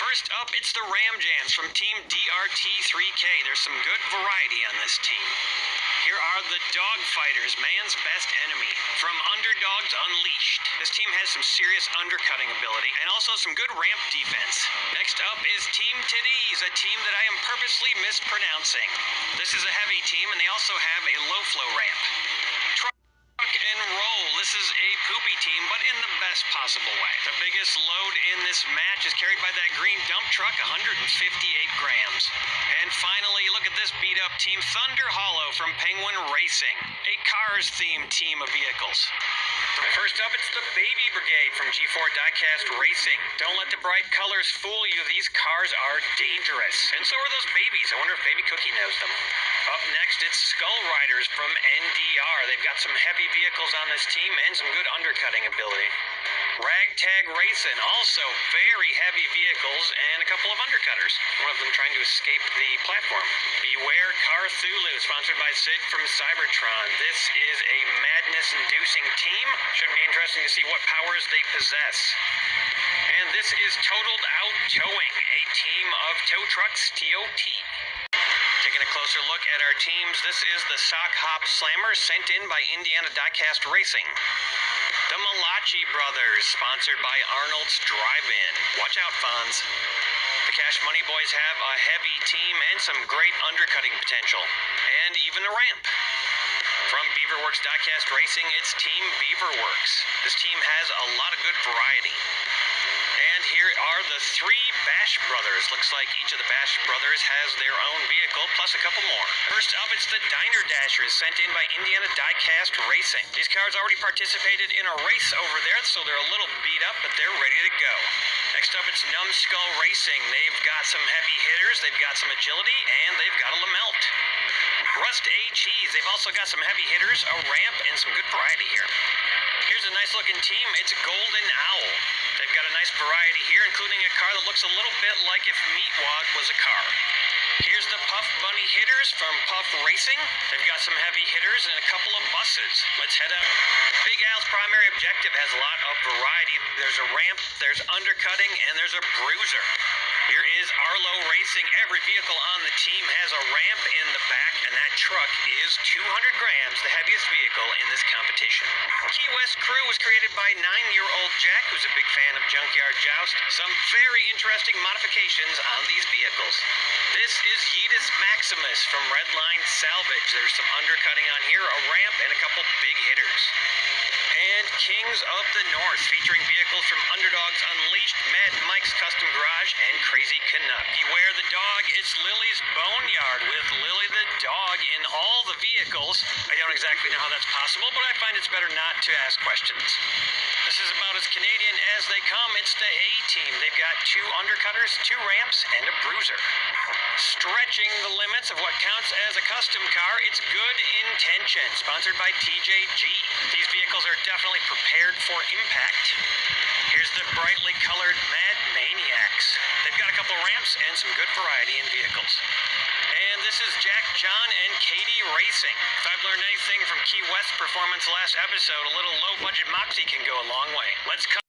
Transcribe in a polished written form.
First up, it's the Ram Jams from Team DRT3K. There's some good variety on this team. Here are the Dog Fighters, man's best enemy, from Underdogs Unleashed. This team has some serious undercutting ability and also some good ramp defense. Next up is Team Titties, a team that I am purposely mispronouncing. This is a heavy team and they also have a low flow ramp. Truck and Roll, this is a poopy team, but in the best possible way. The biggest load in this match is carried by that green dump truck, 158 grams. And finally, look at this beat up team, Thunder Hollow from Penguin Racing, a Cars-themed team of vehicles. First up, it's the Baby Brigade from G4 Diecast Racing. Don't let the bright colors fool you. These cars are dangerous. And so are those babies. I wonder if Baby Cookie knows them. Up next, it's Skull Riders from NDR. They've got some heavy vehicles on this team and some good undercutting ability. Ragtag Racing, also very heavy vehicles and a couple of undercutters. One of them trying to escape the platform. Beware Carthulu, sponsored by Sid from Cybertron. This is a madness-inducing team. Should be interesting to see what powers they possess. And this is Totaled Out Towing, a team of tow trucks, TOT. Taking a closer look at our teams, this is the Sock Hop Slammer sent in by Indiana Diecast Racing. The Malachi Brothers, sponsored by Arnold's Drive-In. Watch out, Fonz. The Cash Money Boys have a heavy team and some great undercutting potential. And even a ramp. From Beaverworks Diecast Racing, it's Team Beaverworks. This team has a lot of good variety. And here are the three Bash Brothers. Looks like each of the Bash Brothers has their own vehicle, plus a couple more. First up, it's the Diner Dashers, sent in by Indiana Diecast Racing. These cars already participated in a race over there, so they're a little beat up, but they're ready to go. Next up, it's Numbskull Racing. They've got some heavy hitters, they've got some agility, and they've got a Lamelt. Rust A Cheese, they've also got some heavy hitters, a ramp, and some good variety here. Here's a nice looking team, it's Golden Owl. They've got a nice variety here, including a car that looks a little bit like if Meatwad was a car. Here's the Puff Bunny Hitters from Puff Racing. They've got some heavy hitters and a couple of buses. Let's head up. Big Al's primary objective has a lot of variety. There's a ramp, there's undercutting, and there's a bruiser. Here is Arlo Racing. Every vehicle on the team has a ramp in the back, and that truck is 200 grams, the heaviest vehicle in this competition. Key West Crew was created by 9-year-old Jack, who's a big fan of Junkyard Joust. Some very interesting modifications on these vehicles. This is Yeetus Maximus from Redline Salvage. There's some undercutting on here, a ramp, and a couple big hitters. And Kings of the North, featuring vehicles from Underdogs Unleashed, Mad Mike's Custom Garage, and Crazy Canuck. Beware the dog, it's Lily's Boneyard with Lily the dog in all the vehicles. I don't exactly know how that's possible, but I find it's better not to ask questions. This is about as Canadian as they come. It's the A-Team. They've got 2 undercutters, 2 ramps, and a bruiser. Stretching the limits of what counts as a custom car, it's Good Intention, sponsored by TJG. These vehicles are definitely prepared for impact. Here's the brightly colored Mad Maniacs. They've got a couple ramps and some good variety in vehicles. And this is Jack, John, and Katie Racing. If I've learned anything from Key West performance last episode, a little low-budget moxie can go a long way. Let's cut.